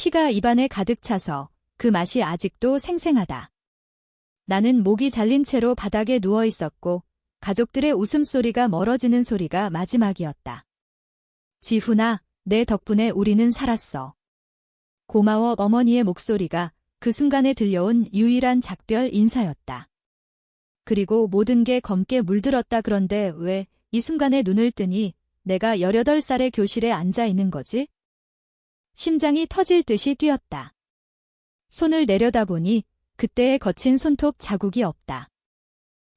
피가 입안에 가득 차서 그 맛이 아직도 생생하다. 나는 목이 잘린 채로 바닥에 누워 있었고 가족들의 웃음소리가 멀어지는 소리가 마지막이었다. 지훈아, 내 덕분에 우리는 살았어. 고마워. 어머니의 목소리가 그 순간에 들려온 유일한 작별 인사였다. 그리고 모든 게 검게 물들었다. 그런데 왜 이 순간에 눈을 뜨니 내가 18살의 교실에 앉아 있는 거지? 심장이 터질 듯이 뛰었다. 손을 내려다보니 그때의 거친 손톱 자국이 없다.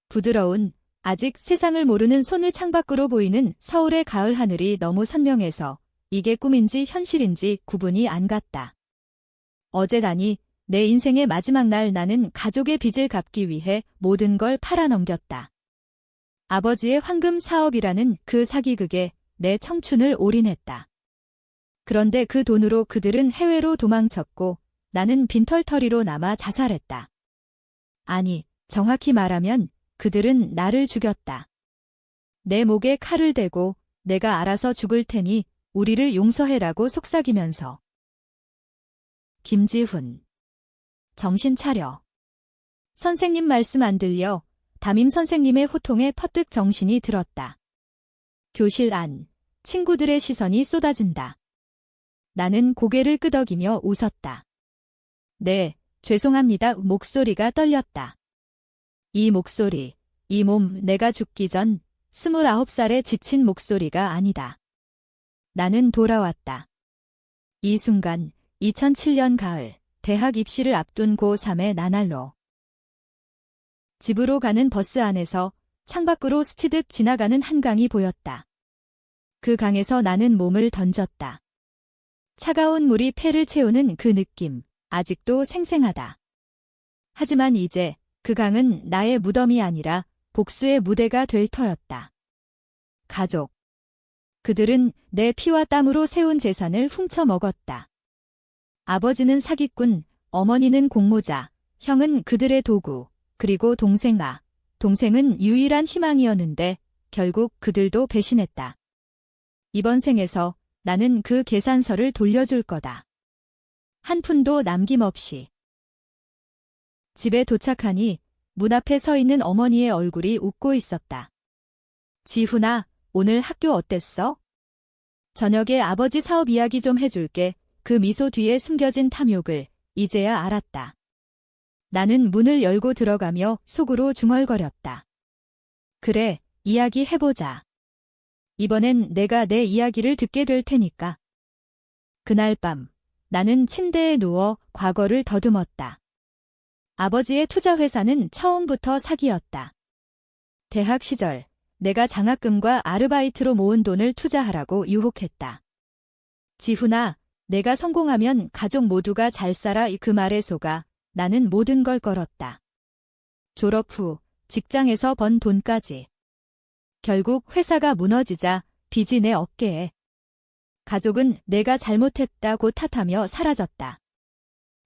부드러운, 아직 세상을 모르는 손을 창밖으로 보이는 서울의 가을 하늘이 너무 선명해서 이게 꿈인지 현실인지 구분이 안 갔다. 어제라니 내 인생의 마지막 날 나는 가족의 빚을 갚기 위해 모든 걸 팔아넘겼다. 아버지의 황금 사업이라는 그 사기극에 내 청춘을 올인했다. 그런데 그 돈으로 그들은 해외로 도망쳤고 나는 빈털터리로 남아 자살했다. 아니, 정확히 말하면 그들은 나를 죽였다. 내 목에 칼을 대고 내가 알아서 죽을 테니 우리를 용서해라고 속삭이면서. 김지훈. 정신 차려. 선생님 말씀 안 들려. 담임 선생님의 호통에 퍼뜩 정신이 들었다. 교실 안, 친구들의 시선이 쏟아진다. 나는 고개를 끄덕이며 웃었다. 네, 죄송합니다. 목소리가 떨렸다. 이 목소리, 이 몸, 내가 죽기 전 29살의 지친 목소리가 아니다. 나는 돌아왔다. 이 순간, 2007년 가을, 대학 입시를 앞둔 고3의 나날로. 집으로 가는 버스 안에서 창밖으로 스치듯 지나가는 한강이 보였다. 그 강에서 나는 몸을 던졌다. 차가운 물이 폐를 채우는 그 느낌, 아직도 생생하다. 하지만 이제 그 강은 나의 무덤이 아니라 복수의 무대가 될 터였다. 가족. 그들은 내 피와 땀으로 세운 재산을 훔쳐 먹었다. 아버지는 사기꾼, 어머니는 공모자, 형은 그들의 도구, 그리고 동생은 유일한 희망이었는데 결국 그들도 배신했다. 이번 생에서 나는 그 계산서를 돌려줄 거다. 한 푼도 남김없이. 집에 도착하니 문 앞에 서 있는 어머니의 얼굴이 웃고 있었다. 지훈아, 오늘 학교 어땠어? 저녁에 아버지 사업 이야기 좀 해줄게. 그 미소 뒤에 숨겨진 탐욕을 이제야 알았다. 나는 문을 열고 들어가며 속으로 중얼거렸다. 그래, 이야기해보자. 이번엔 내가 내 이야기를 듣게 될 테니까. 그날 밤, 나는 침대에 누워 과거를 더듬었다. 아버지의 투자회사는 처음부터 사기였다. 대학 시절, 내가 장학금과 아르바이트로 모은 돈을 투자하라고 유혹했다. 지훈아, 내가 성공하면 가족 모두가 잘 살아. 그 말에 속아 나는 모든 걸 걸었다. 졸업 후 직장에서 번 돈까지. 결국 회사가 무너지자 빚이 내 어깨에. 가족은 내가 잘못했다고 탓하며 사라졌다.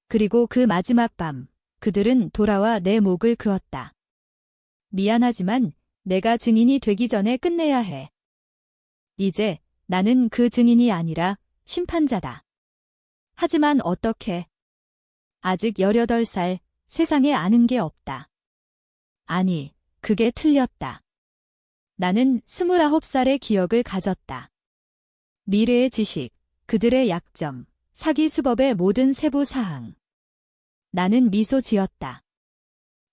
그리고 그 마지막 밤, 그들은 돌아와 내 목을 그었다. 미안하지만 내가 증인이 되기 전에 끝내야 해. 이제 나는 그 증인이 아니라 심판자다. 하지만 어떻게? 아직 18살, 세상에 아는 게 없다. 아니, 그게 틀렸다. 나는 29살의 기억을 가졌다. 미래의 지식, 그들의 약점, 사기 수법의 모든 세부 사항. 나는 미소 지었다.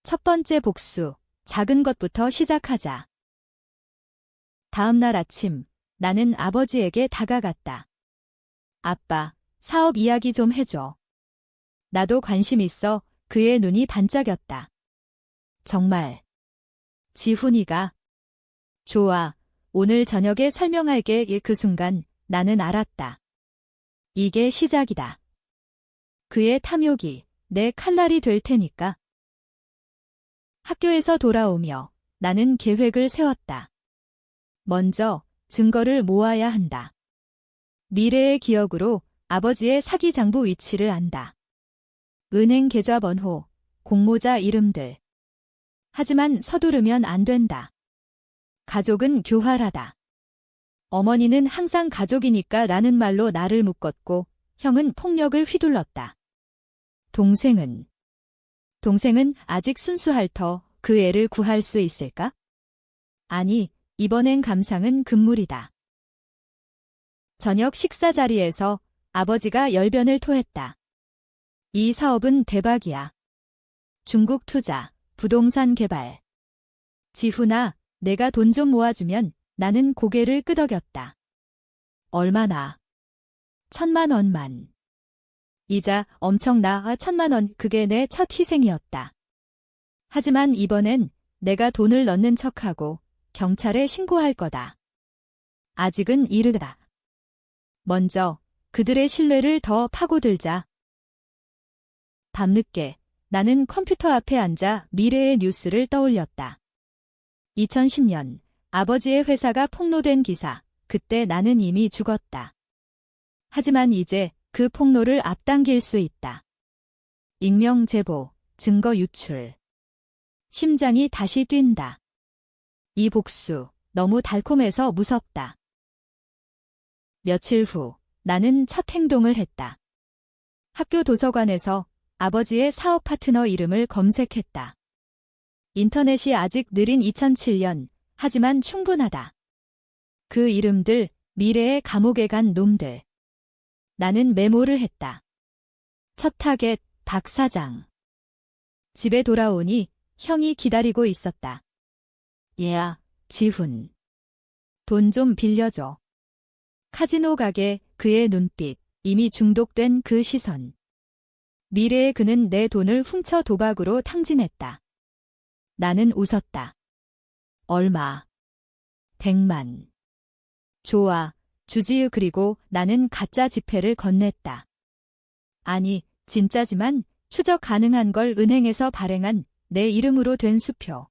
첫 번째 복수, 작은 것부터 시작하자. 다음 날 아침, 나는 아버지에게 다가갔다. 아빠, 사업 이야기 좀 해줘. 나도 관심 있어. 그의 눈이 반짝였다. 정말. 지훈이가. 좋아. 오늘 저녁에 설명할게. 그 순간 나는 알았다. 이게 시작이다. 그의 탐욕이 내 칼날이 될 테니까. 학교에서 돌아오며 나는 계획을 세웠다. 먼저 증거를 모아야 한다. 미래의 기억으로 아버지의 사기 장부 위치를 안다. 은행 계좌번호, 공모자 이름들. 하지만 서두르면 안 된다. 가족은 교활하다. 어머니는 항상 가족이니까 라는 말로 나를 묶었고 형은 폭력을 휘둘렀다. 동생은 아직 순수할 터 그 애를 구할 수 있을까? 아니, 이번엔 감상은 금물이다. 저녁 식사 자리에서 아버지가 열변을 토했다. 이 사업은 대박이야. 중국 투자, 부동산 개발. 지훈아, 내가 돈 좀 모아주면. 나는 고개를 끄덕였다. 얼마나? 1,000,000원만. 이자 엄청나. 1,000,000원, 그게 내 첫 희생이었다. 하지만 이번엔 내가 돈을 넣는 척하고 경찰에 신고할 거다. 아직은 이르다. 먼저 그들의 신뢰를 더 파고들자. 밤늦게 나는 컴퓨터 앞에 앉아 미래의 뉴스를 떠올렸다. 2010년 아버지의 회사가 폭로된 기사. 그때 나는 이미 죽었다. 하지만 이제 그 폭로를 앞당길 수 있다. 익명 제보, 증거 유출. 심장이 다시 뛴다. 이 복수, 너무 달콤해서 무섭다. 며칠 후, 나는 첫 행동을 했다. 학교 도서관에서 아버지의 사업 파트너 이름을 검색했다. 인터넷이 아직 느린 2007년, 하지만 충분하다. 그 이름들, 미래의 감옥에 간 놈들. 나는 메모를 했다. 첫 타겟, 박 사장. 집에 돌아오니 형이 기다리고 있었다. 얘야, 지훈. 돈 좀 빌려줘. 카지노 가게, 그의 눈빛, 이미 중독된 그 시선. 미래의 그는 내 돈을 훔쳐 도박으로 탕진했다. 나는 웃었다. 얼마? 100만. 좋아, 주지으. 그리고 나는 가짜 지폐를 건넸다. 아니, 진짜지만 추적 가능한 걸 은행에서 발행한 내 이름으로 된 수표.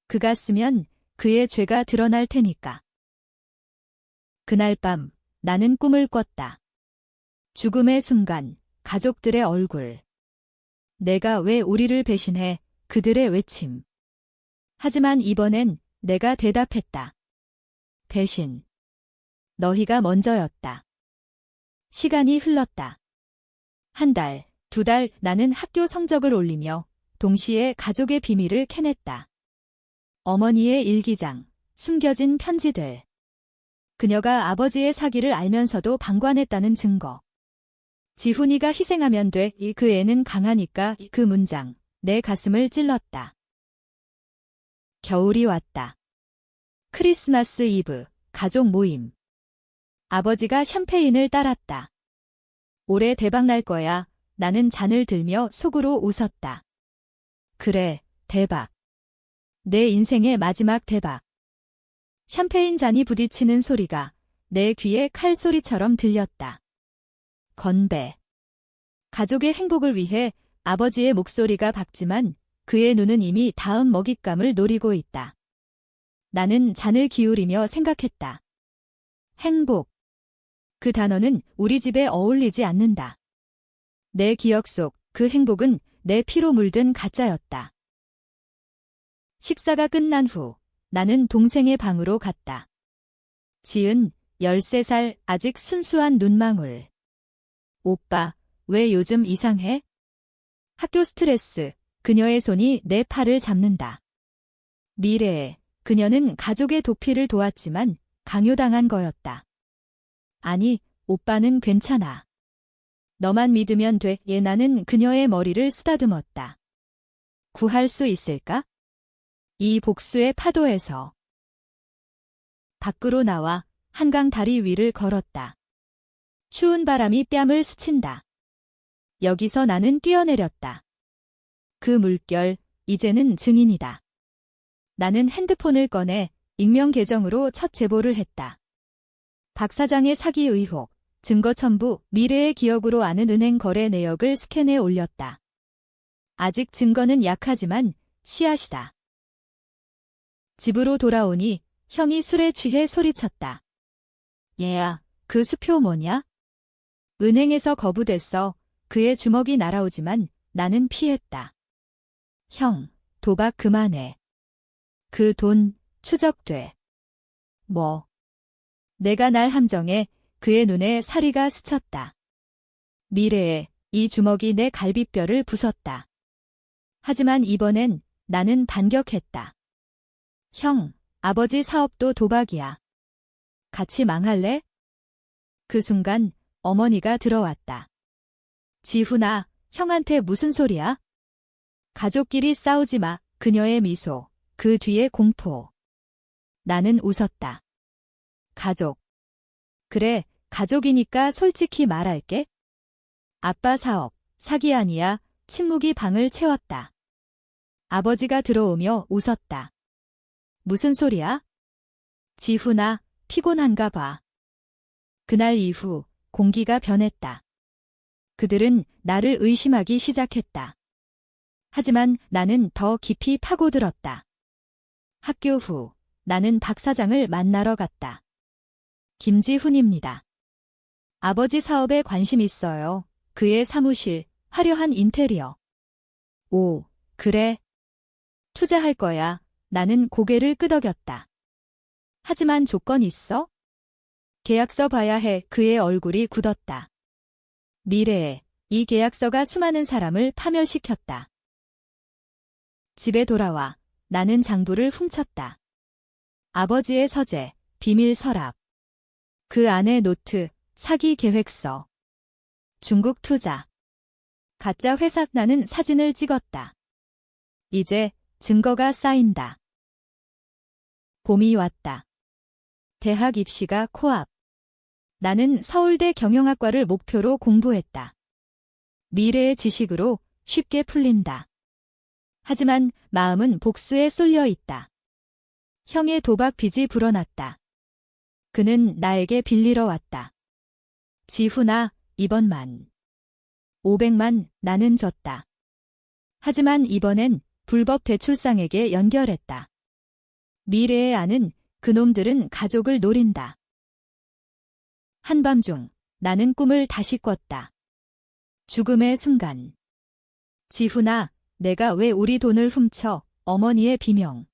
그가 쓰면 그의 죄가 드러날 테니까. 그날 밤 나는 꿈을 꿨다. 죽음의 순간, 가족들의 얼굴. 내가 왜 우리를 배신해, 그들의 외침. 하지만 이번엔 내가 대답했다. 배신. 너희가 먼저였다. 시간이 흘렀다. 한 달, 2달. 나는 학교 성적을 올리며 동시에 가족의 비밀을 캐냈다. 어머니의 일기장, 숨겨진 편지들. 그녀가 아버지의 사기를 알면서도 방관했다는 증거. 지훈이가 희생하면 돼. 그 애는 강하니까. 그 문장, 내 가슴을 찔렀다. 겨울이 왔다. 크리스마스 이브, 가족 모임. 아버지가 샴페인을 따랐다. 올해 대박 날 거야. 나는 잔을 들며 속으로 웃었다. 그래, 대박. 내 인생의 마지막 대박. 샴페인 잔이 부딪히는 소리가 내 귀에 칼소리처럼 들렸다. 건배. 가족의 행복을 위해 아버지의 목소리가 밝지만 그의 눈은 이미 다음 먹잇감을 노리고 있다. 나는 잔을 기울이며 생각했다. 행복. 그 단어는 우리 집에 어울리지 않는다. 내 기억 속 그 행복은 내 피로 물든 가짜였다. 식사가 끝난 후 나는 동생의 방으로 갔다. 지은 13살, 아직 순수한 눈망울. 오빠, 왜 요즘 이상해? 학교 스트레스. 그녀의 손이 내 팔을 잡는다. 미래에 그녀는 가족의 도피를 도왔지만 강요당한 거였다. 아니, 오빠는 괜찮아. 너만 믿으면 돼. 나는 그녀의 머리를 쓰다듬었다. 구할 수 있을까? 이 복수의 파도에서. 밖으로 나와 한강 다리 위를 걸었다. 추운 바람이 뺨을 스친다. 여기서 나는 뛰어내렸다. 그 물결, 이제는 증인이다. 나는 핸드폰을 꺼내 익명 계정으로 첫 제보를 했다. 박 사장의 사기 의혹, 증거 첨부, 미래의 기억으로 아는 은행 거래 내역을 스캔해 올렸다. 아직 증거는 약하지만 씨앗이다. 집으로 돌아오니 형이 술에 취해 소리쳤다. 얘야, 그 수표 뭐냐? 은행에서 거부됐어. 그의 주먹이 날아오지만 나는 피했다. 형, 도박 그만해. 그 돈 추적돼. 뭐? 내가 날 함정해. 그의 눈에 사리가 스쳤다. 미래에 이 주먹이 내 갈비뼈를 부쉈다. 하지만 이번엔 나는 반격했다. 형, 아버지 사업도 도박이야. 같이 망할래? 그 순간 어머니가 들어왔다. 지훈아, 형한테 무슨 소리야? 가족끼리 싸우지 마. 그녀의 미소, 그 뒤에 공포. 나는 웃었다. 가족. 그래, 가족이니까 솔직히 말할게. 아빠 사업, 사기 아니야. 침묵이 방을 채웠다. 아버지가 들어오며 웃었다. 무슨 소리야? 지훈아, 피곤한가 봐. 그날 이후 공기가 변했다. 그들은 나를 의심하기 시작했다. 하지만 나는 더 깊이 파고들었다. 학교 후 나는 박 사장을 만나러 갔다. 김지훈입니다. 아버지 사업에 관심 있어요. 그의 사무실, 화려한 인테리어. 오, 그래. 투자할 거야. 나는 고개를 끄덕였다. 하지만 조건 있어? 계약서 봐야 해. 그의 얼굴이 굳었다. 미래에 이 계약서가 수많은 사람을 파멸시켰다. 집에 돌아와 나는 장부를 훔쳤다. 아버지의 서재, 비밀 서랍. 그 안에 노트, 사기 계획서. 중국 투자. 가짜 회사. 나는 사진을 찍었다. 이제 증거가 쌓인다. 봄이 왔다. 대학 입시가 코앞. 나는 서울대 경영학과를 목표로 공부했다. 미래의 지식으로 쉽게 풀린다. 하지만 마음은 복수에 쏠려 있다. 형의 도박 빚이 불어났다. 그는 나에게 빌리러 왔다. 지훈아, 이번만. 500만 나는 줬다. 하지만 이번엔 불법 대출상에게 연결했다. 미래에 아는 그놈들은 가족을 노린다. 한밤중 나는 꿈을 다시 꿨다. 죽음의 순간. 지훈아, 내가 왜 우리 돈을 훔쳐? 어머니의 비명.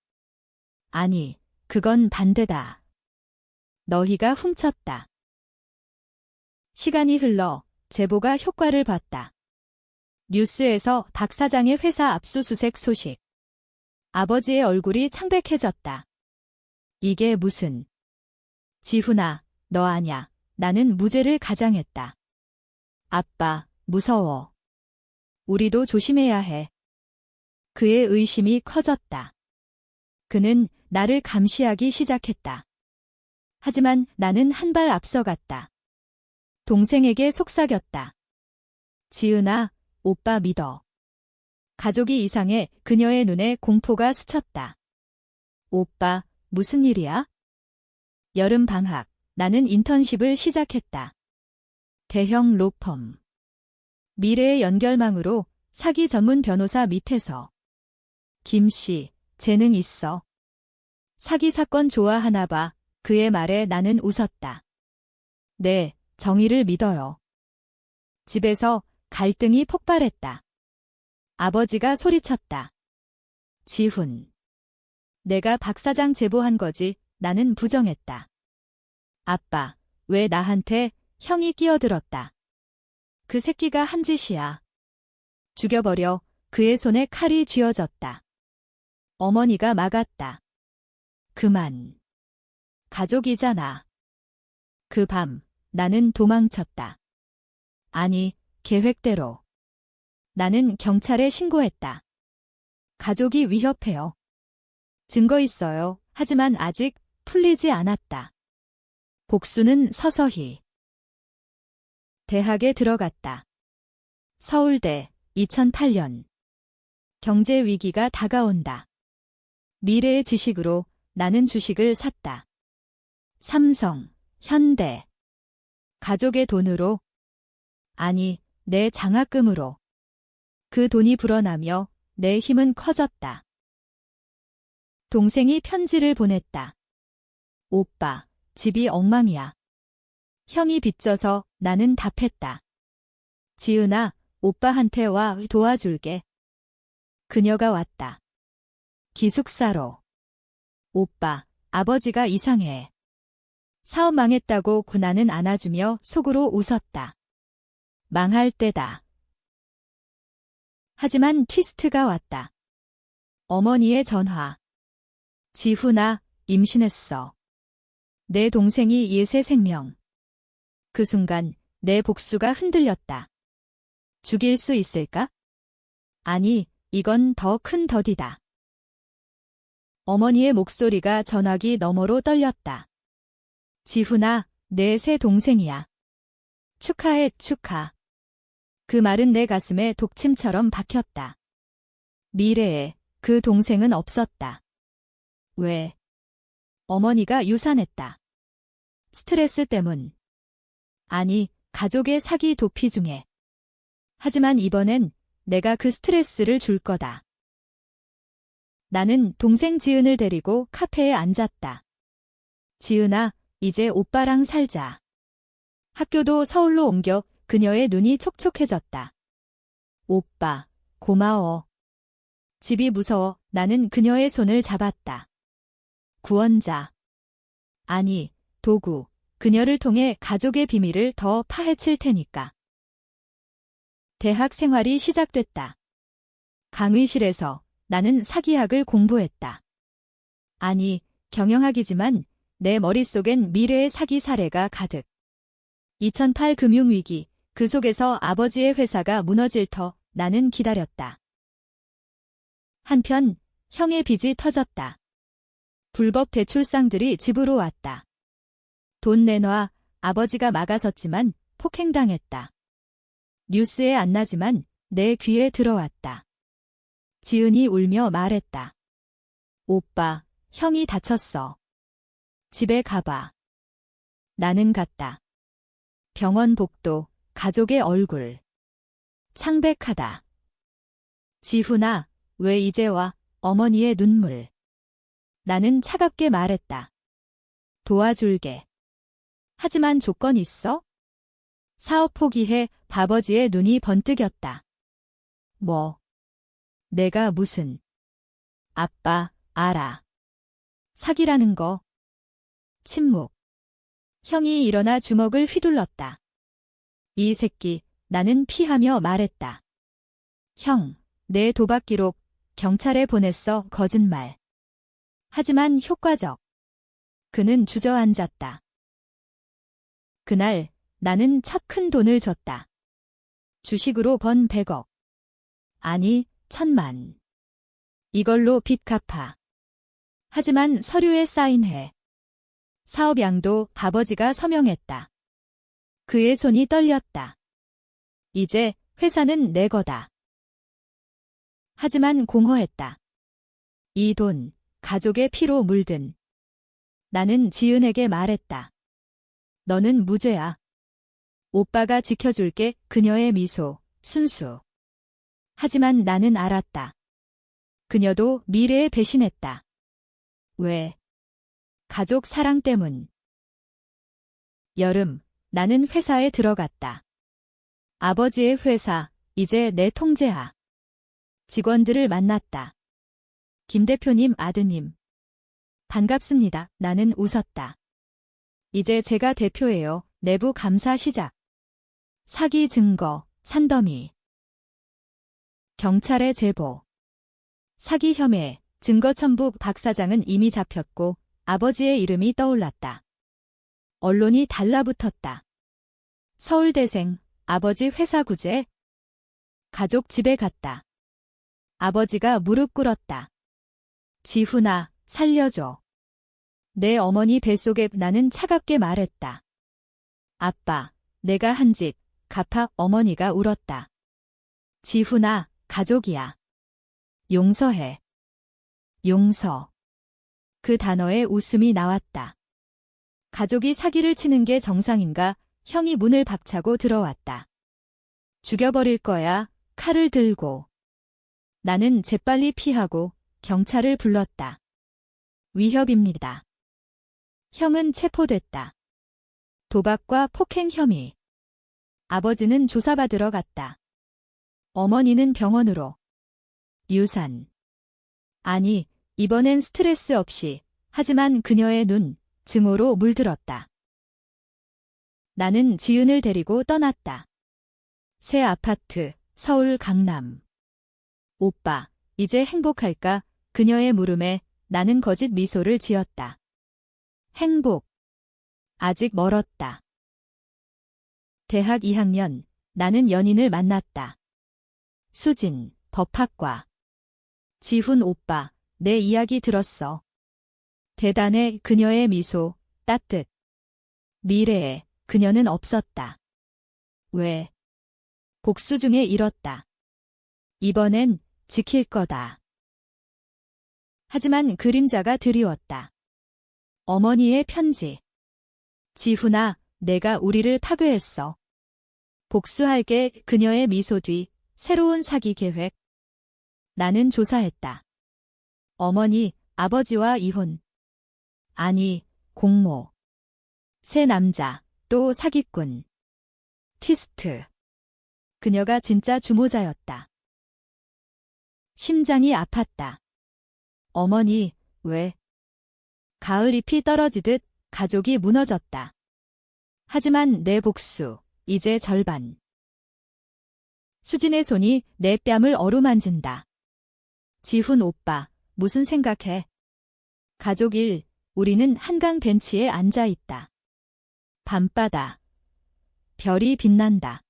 아니, 그건 반대다. 너희가 훔쳤다. 시간이 흘러 제보가 효과를 봤다. 뉴스에서 박 사장의 회사 압수수색 소식. 아버지의 얼굴이 창백해졌다. 이게 무슨... 지훈아, 너 아냐. 나는 무죄를 가장했다. 아빠, 무서워. 우리도 조심해야 해. 그의 의심이 커졌다. 그는 나를 감시하기 시작했다. 하지만 나는 한 발 앞서갔다. 동생에게 속삭였다. 지은아, 오빠 믿어. 가족이 이상해. 그녀의 눈에 공포가 스쳤다. 오빠, 무슨 일이야? 여름 방학, 나는 인턴십을 시작했다. 대형 로펌. 미래의 연결망으로 사기 전문 변호사 밑에서. 김씨, 재능 있어. 사기 사건 좋아하나 봐. 그의 말에 나는 웃었다. 네, 정의를 믿어요. 집에서 갈등이 폭발했다. 아버지가 소리쳤다. 지훈. 내가 박 사장 제보한 거지. 나는 부정했다. 아빠, 왜 나한테? 형이 끼어들었다. 그 새끼가 한 짓이야. 죽여버려. 그의 손에 칼이 쥐어졌다. 어머니가 막았다. 그만. 가족이잖아. 그 밤 나는 도망쳤다. 아니, 계획대로. 나는 경찰에 신고했다. 가족이 위협해요. 증거 있어요. 하지만 아직 풀리지 않았다. 복수는 서서히. 대학에 들어갔다. 서울대 2008년. 경제 위기가 다가온다. 미래의 지식으로 나는 주식을 샀다. 삼성, 현대. 가족의 돈으로. 아니, 내 장학금으로. 그 돈이 불어나며 내 힘은 커졌다. 동생이 편지를 보냈다. 오빠, 집이 엉망이야. 형이 빚져서. 나는 답했다. 지은아, 오빠한테 와. 도와줄게. 그녀가 왔다. 기숙사로. 오빠, 아버지가 이상해. 사업 망했다고 나는 안아주며 속으로 웃었다. 망할 때다. 하지만 트위스트가 왔다. 어머니의 전화. 지훈아, 임신했어. 내 동생이 예새 생명. 그 순간 내 복수가 흔들렸다. 죽일 수 있을까? 아니, 이건 더 큰 덫이다. 어머니의 목소리가 전화기 너머로 떨렸다. 지훈아, 내 새 동생이야. 축하해, 축하. 그 말은 내 가슴에 독침처럼 박혔다. 미래에 그 동생은 없었다. 왜? 어머니가 유산했다. 스트레스 때문. 아니, 가족의 사기 도피 중에. 하지만 이번엔 내가 그 스트레스를 줄 거다. 나는 동생 지은을 데리고 카페에 앉았다. 지은아, 이제 오빠랑 살자. 학교도 서울로 옮겨 그녀의 눈이 촉촉해졌다. 오빠, 고마워. 집이 무서워 나는 그녀의 손을 잡았다. 구원자. 아니, 도구. 그녀를 통해 가족의 비밀을 더 파헤칠 테니까. 대학 생활이 시작됐다. 강의실에서 나는 사기학을 공부했다. 아니, 경영학이지만 내 머릿속엔 미래의 사기 사례가 가득. 2008 금융위기, 그 속에서 아버지의 회사가 무너질 터 나는 기다렸다. 한편 형의 빚이 터졌다. 불법 대출상들이 집으로 왔다. 돈 내놔, 아버지가 막아섰지만 폭행당했다. 뉴스에 안 나지만 내 귀에 들어왔다. 지은이 울며 말했다. 오빠, 형이 다쳤어. 집에 가봐. 나는 갔다. 병원 복도, 가족의 얼굴. 창백하다. 지훈아, 왜 이제 와? 어머니의 눈물. 나는 차갑게 말했다. 도와줄게. 하지만 조건 있어? 사업 포기해. 아버지의 눈이 번뜩였다. 뭐? 내가 무슨? 아빠, 알아. 사기라는 거. 침묵. 형이 일어나 주먹을 휘둘렀다. 이 새끼, 나는 피하며 말했다. 형, 내 도박 기록 경찰에 보냈어. 거짓말. 하지만 효과적. 그는 주저앉았다. 그날 나는 첫 큰 돈을 줬다. 주식으로 번 100억. 아니, 1000만. 이걸로 빚 갚아. 하지만 서류에 사인해. 사업양도 아버지가 서명했다. 그의 손이 떨렸다. 이제 회사는 내 거다. 하지만 공허했다. 이 돈, 가족의 피로 물든. 나는 지은에게 말했다. 너는 무죄야. 오빠가 지켜줄게. 그녀의 미소, 순수. 하지만 나는 알았다. 그녀도 미래에 배신했다. 왜? 가족 사랑 때문. 여름, 나는 회사에 들어갔다. 아버지의 회사, 이제 내 통제하. 직원들을 만났다. 김 대표님 아드님. 반갑습니다. 나는 웃었다. 이제 제가 대표예요. 내부 감사 시작. 사기 증거, 산더미. 경찰에 제보. 사기 혐의, 증거 첨부. 박 사장은 이미 잡혔고 아버지의 이름이 떠올랐다. 언론이 달라붙었다. 서울대생, 아버지 회사 구제. 가족 집에 갔다. 아버지가 무릎 꿇었다. 지훈아, 살려줘. 내 어머니 뱃속에. 나는 차갑게 말했다. 아빠, 내가 한 짓 갚아. 어머니가 울었다. 지훈아, 가족이야. 용서해. 용서. 그 단어에 웃음이 나왔다. 가족이 사기를 치는 게 정상인가? 형이 문을 박차고 들어왔다. 죽여버릴 거야. 칼을 들고. 나는 재빨리 피하고 경찰을 불렀다. 위협입니다. 형은 체포됐다. 도박과 폭행 혐의. 아버지는 조사받으러 갔다. 어머니는 병원으로. 유산. 아니, 이번엔 스트레스 없이. 하지만 그녀의 눈, 증오로 물들었다. 나는 지은을 데리고 떠났다. 새 아파트, 서울 강남. 오빠, 이제 행복할까? 그녀의 물음에 나는 거짓 미소를 지었다. 행복. 아직 멀었다. 대학 2학년, 나는 연인을 만났다. 수진, 법학과. 지훈 오빠, 내 이야기 들었어. 대단해. 그녀의 미소, 따뜻. 미래에 그녀는 없었다. 왜? 복수 중에 잃었다. 이번엔 지킬 거다. 하지만 그림자가 드리웠다. 어머니의 편지. 지훈아, 내가 우리를 파괴했어. 복수할게. 그녀의 미소 뒤 새로운 사기 계획. 나는 조사했다. 어머니, 아버지와 이혼. 아니, 공모. 새 남자, 또 사기꾼. 티스트. 그녀가 진짜 주모자였다. 심장이 아팠다. 어머니, 왜? 가을잎이 떨어지듯 가족이 무너졌다. 하지만 내 복수, 이제 절반. 수진의 손이 내 뺨을 어루만진다. 지훈 오빠, 무슨 생각해? 가족 일, 우리는 한강 벤치에 앉아 있다. 밤바다. 별이 빛난다.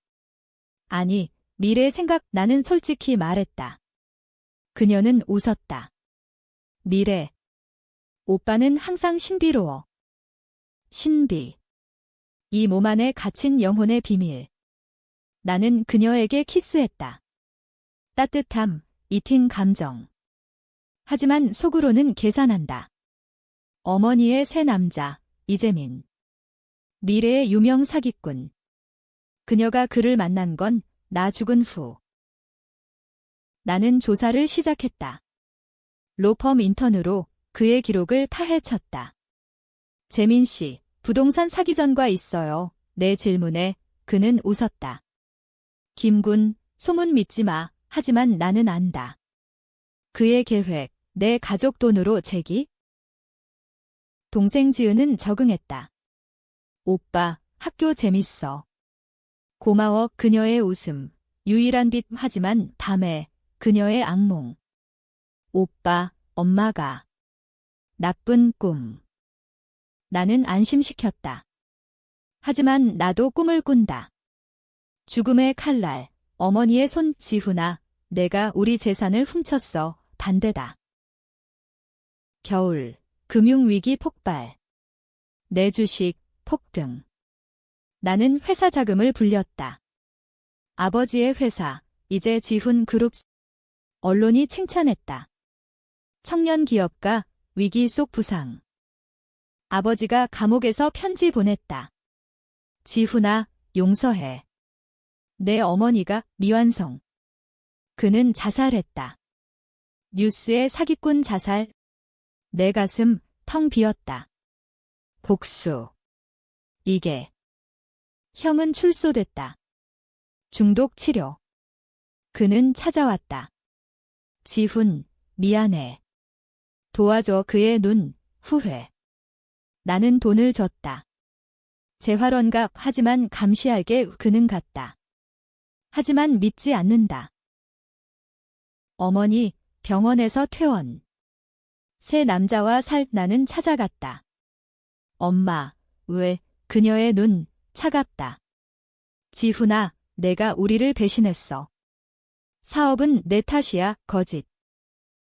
아니, 미래 생각. 나는 솔직히 말했다. 그녀는 웃었다. 미래. 오빠는 항상 신비로워. 신비. 이 몸 안에 갇힌 영혼의 비밀. 나는 그녀에게 키스했다. 따뜻함, 이팅 감정. 하지만 속으로는 계산한다. 어머니의 새 남자, 이재민. 미래의 유명 사기꾼. 그녀가 그를 만난 건 나 죽은 후. 나는 조사를 시작했다. 로펌 인턴으로 그의 기록을 파헤쳤다. 재민 씨, 부동산 사기 전과 있어요. 내 질문에 그는 웃었다. 김군, 소문 믿지 마. 하지만 나는 안다. 그의 계획, 내 가족 돈으로 재기? 동생 지은은 적응했다. 오빠, 학교 재밌어. 고마워. 그녀의 웃음, 유일한 빛. 하지만 밤에 그녀의 악몽. 오빠, 엄마가. 나쁜 꿈. 나는 안심시켰다. 하지만 나도 꿈을 꾼다. 죽음의 칼날, 어머니의 손. 지훈아, 내가 우리 재산을 훔쳤어. 반대다. 겨울, 금융위기 폭발. 내 주식, 폭등. 나는 회사 자금을 불렸다. 아버지의 회사, 이제 지훈 그룹. 언론이 칭찬했다. 청년 기업가, 위기 속 부상. 아버지가 감옥에서 편지 보냈다. 지훈아, 용서해. 내 어머니가 미완성. 그는 자살했다. 뉴스에 사기꾼 자살. 내 가슴 텅 비었다. 복수. 이게. 형은 출소됐다. 중독 치료. 그는 찾아왔다. 지훈, 미안해. 도와줘. 그의 눈, 후회. 나는 돈을 줬다. 재활원갑. 하지만 감시하게. 그는 갔다. 하지만 믿지 않는다. 어머니, 병원에서 퇴원. 새 남자와 살. 나는 찾아갔다. 엄마, 왜? 그녀의 눈, 차갑다. 지훈아, 내가 우리를 배신했어. 사업은 내 탓이야. 거짓.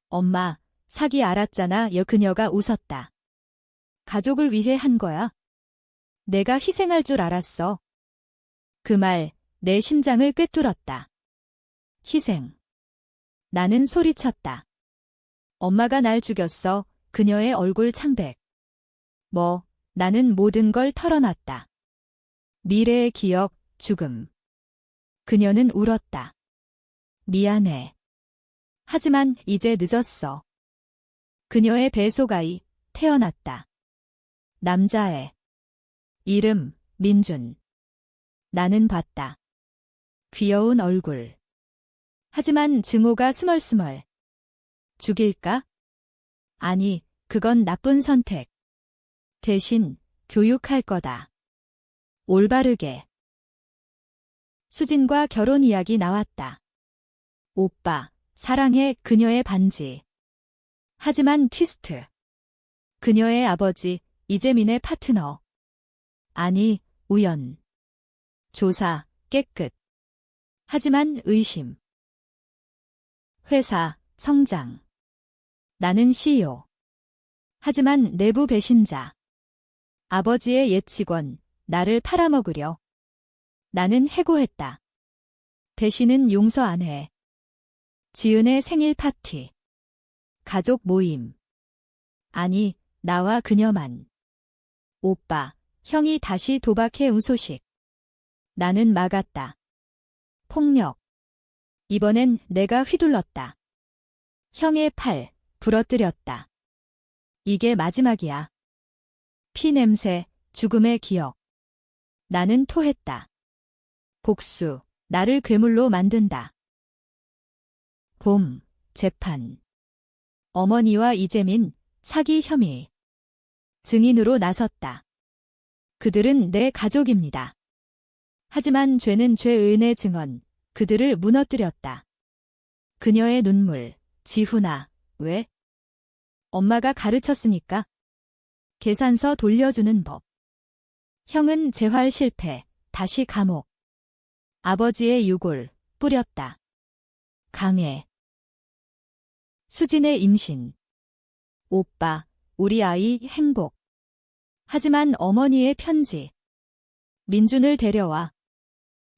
엄마, 사기 알았잖아. 그녀가 웃었다. 가족을 위해 한 거야. 내가 희생할 줄 알았어. 그 말, 내 심장을 꿰뚫었다. 희생. 나는 소리쳤다. 엄마가 날 죽였어. 그녀의 얼굴 창백. 뭐, 나는 모든 걸 털어놨다. 미래의 기억, 죽음. 그녀는 울었다. 미안해. 하지만 이제 늦었어. 그녀의 뱃속아이, 태어났다. 남자애. 이름, 민준. 나는 봤다. 귀여운 얼굴. 하지만 증오가 스멀스멀. 죽일까? 아니, 그건 나쁜 선택. 대신 교육할 거다. 올바르게. 수진과 결혼 이야기 나왔다. 오빠, 사랑해 그녀의 반지. 하지만 트위스트. 그녀의 아버지, 이재민의 파트너. 아니, 우연. 조사, 깨끗. 하지만 의심. 회사, 성장. 나는 CEO. 하지만 내부 배신자. 아버지의 옛 직원, 나를 팔아먹으려. 나는 해고했다. 배신은 용서 안 해. 지은의 생일 파티. 가족 모임. 아니, 나와 그녀만. 오빠, 형이 다시 도박해 온 소식. 나는 막았다. 폭력. 이번엔 내가 휘둘렀다. 형의 팔, 부러뜨렸다. 이게 마지막이야. 피 냄새, 죽음의 기억. 나는 토했다. 복수, 나를 괴물로 만든다. 봄, 재판. 어머니와 이재민, 사기 혐의. 증인으로 나섰다. 그들은 내 가족입니다. 하지만 죄는 죄의의 증언, 그들을 무너뜨렸다. 그녀의 눈물, 지훈아, 왜? 엄마가 가르쳤으니까. 계산서 돌려주는 법. 형은 재활 실패, 다시 감옥. 아버지의 유골, 뿌렸다. 강해. 수진의 임신. 오빠, 우리 아이 행복. 하지만 어머니의 편지. 민준을 데려와.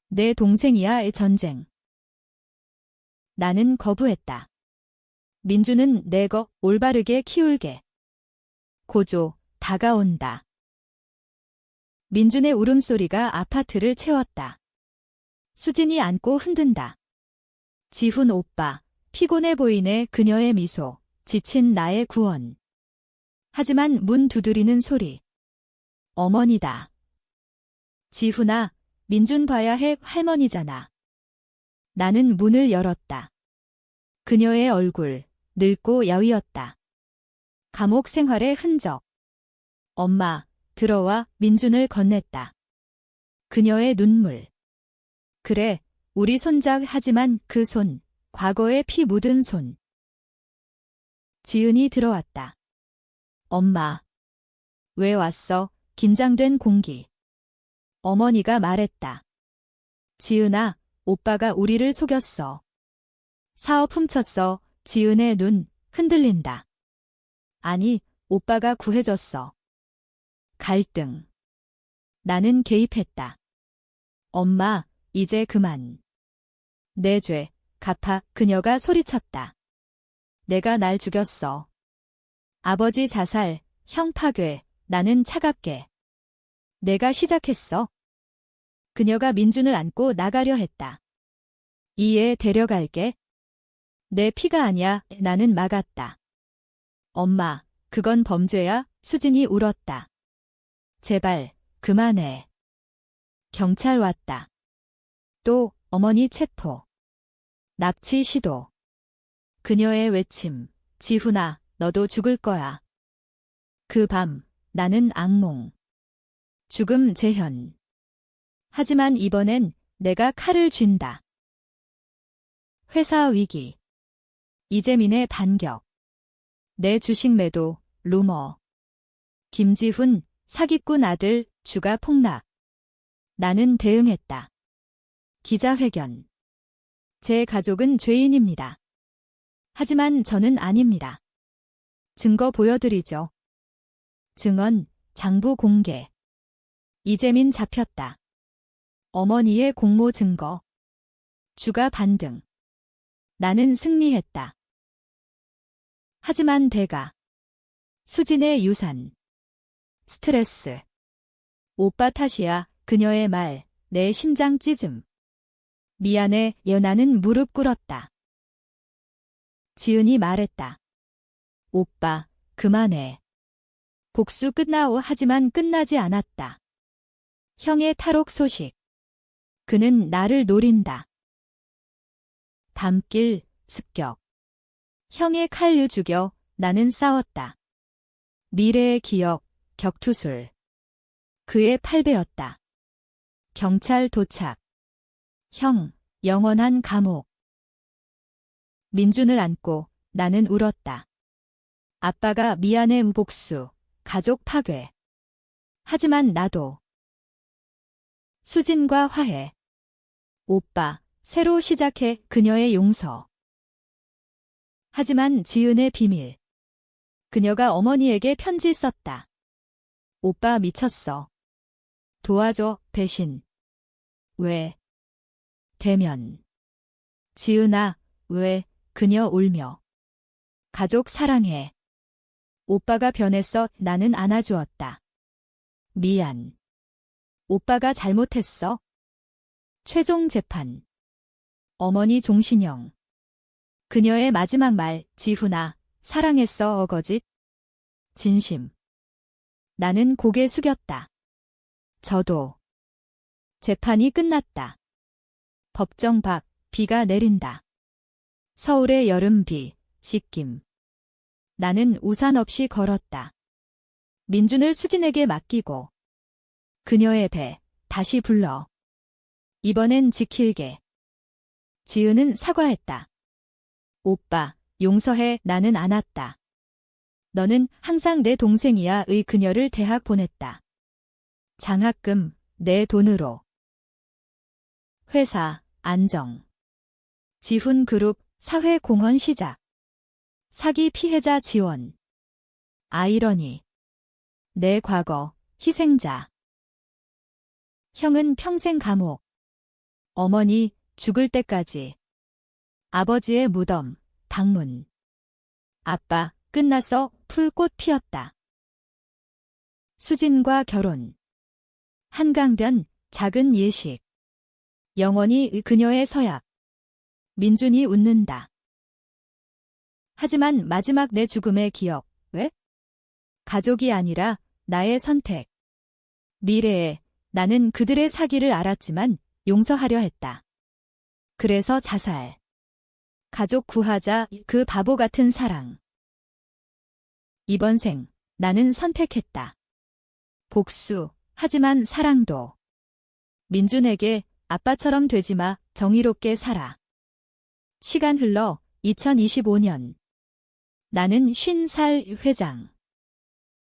내 동생이야의 전쟁. 나는 거부했다. 민준은 내거 올바르게 키울게. 고조, 다가온다. 민준의 울음소리가 아파트를 채웠다. 수진이 안고 흔든다. 지훈 오빠, 피곤해 보이네 그녀의 미소, 지친 나의 구원. 하지만 문 두드리는 소리. 어머니다. 지훈아, 민준 봐야 해 할머니잖아. 나는 문을 열었다. 그녀의 얼굴, 늙고 야위었다. 감옥 생활의 흔적. 엄마, 들어와 민준을 건넸다. 그녀의 눈물. 그래, 우리 손자 하지만 그 손, 과거의 피 묻은 손. 지은이 들어왔다. 엄마. 왜 왔어? 긴장된 공기. 어머니가 말했다. 지은아, 오빠가 우리를 속였어. 사업 훔쳤어. 지은의 눈, 흔들린다. 아니, 오빠가 구해줬어. 갈등. 나는 개입했다. 엄마, 이제 그만. 내 죄, 갚아. 그녀가 소리쳤다. 내가 날 죽였어. 아버지 자살, 형 파괴, 나는 차갑게. 내가 시작했어. 그녀가 민준을 안고 나가려 했다. 이에 데려갈게. 내 피가 아니야. 나는 막았다. 엄마, 그건 범죄야. 수진이 울었다. 제발, 그만해. 경찰 왔다. 또 어머니 체포. 납치 시도. 그녀의 외침. 지훈아, 너도 죽을 거야. 그 밤, 나는 악몽. 죽음 재현. 하지만 이번엔 내가 칼을 쥔다. 회사 위기. 이재민의 반격. 내 주식 매도, 루머. 김지훈, 사기꾼 아들, 주가 폭락. 나는 대응했다. 기자회견. 제 가족은 죄인입니다. 하지만 저는 아닙니다. 증거 보여드리죠. 증언, 장부 공개. 이재민 잡혔다. 어머니의 공모 증거. 주가 반등. 나는 승리했다. 하지만 대가. 수진의 유산. 스트레스. 오빠 탓이야. 그녀의 말, 내 심장 찢음. 미안해. 나는 무릎 꿇었다. 지은이 말했다. 오빠, 그만해. 복수 끝나오. 하지만 끝나지 않았다. 형의 탈옥 소식. 그는 나를 노린다. 밤길, 습격. 형의 칼로 죽여. 나는 싸웠다. 미래의 기억, 격투술. 그의 8배였다. 경찰 도착. 형, 영원한 감옥. 민준을 안고 나는 울었다. 아빠가 미안해 복수, 가족 파괴. 하지만 나도. 수진과 화해. 오빠, 새로 시작해 그녀의 용서. 하지만 지은의 비밀. 그녀가 어머니에게 편지 썼다. 오빠 미쳤어. 도와줘, 배신. 왜? 대면. 지은아, 왜? 그녀 울며. 가족 사랑해. 오빠가 변했어. 나는 안아주었다. 미안. 오빠가 잘못했어. 최종 재판. 어머니 종신형. 그녀의 마지막 말, 지훈아, 사랑했어 어거짓. 진심. 나는 고개 숙였다. 저도. 재판이 끝났다. 법정 밖, 비가 내린다. 서울의 여름비, 씻김. 나는 우산 없이 걸었다. 민준을 수진에게 맡기고. 그녀의 배, 다시 불러. 이번엔 지킬게. 지은은 사과했다. 오빠, 용서해. 나는 안았다. 너는 항상 내 동생이야. 의 그녀를 대학 보냈다. 장학금, 내 돈으로. 회사, 안정. 지훈 그룹, 사회공헌 시작. 사기 피해자 지원. 아이러니. 내 과거, 희생자. 형은 평생 감옥. 어머니, 죽을 때까지. 아버지의 무덤, 방문. 아빠, 끝났어. 풀꽃 피었다. 수진과 결혼. 한강변, 작은 예식. 영원히 그녀의 서약. 민준이 웃는다. 하지만 마지막 내 죽음의 기억, 왜? 가족이 아니라 나의 선택. 미래에 나는 그들의 사기를 알았지만 용서하려 했다. 그래서 자살. 가족 구하자, 그 바보 같은 사랑. 이번 생, 나는 선택했다. 복수, 하지만 사랑도. 민준에게 아빠처럼 되지 마, 정의롭게 살아. 시간 흘러 2025년. 나는 50살 회장.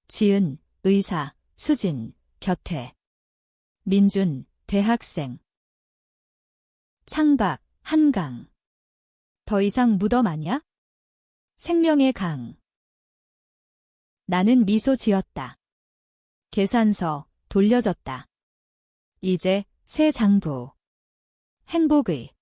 지은, 의사, 수진, 곁에. 민준, 대학생. 창밖, 한강. 더 이상 무덤 아냐? 생명의 강. 나는 미소 지었다. 계산서, 돌려줬다. 이제 새 장부. 행복의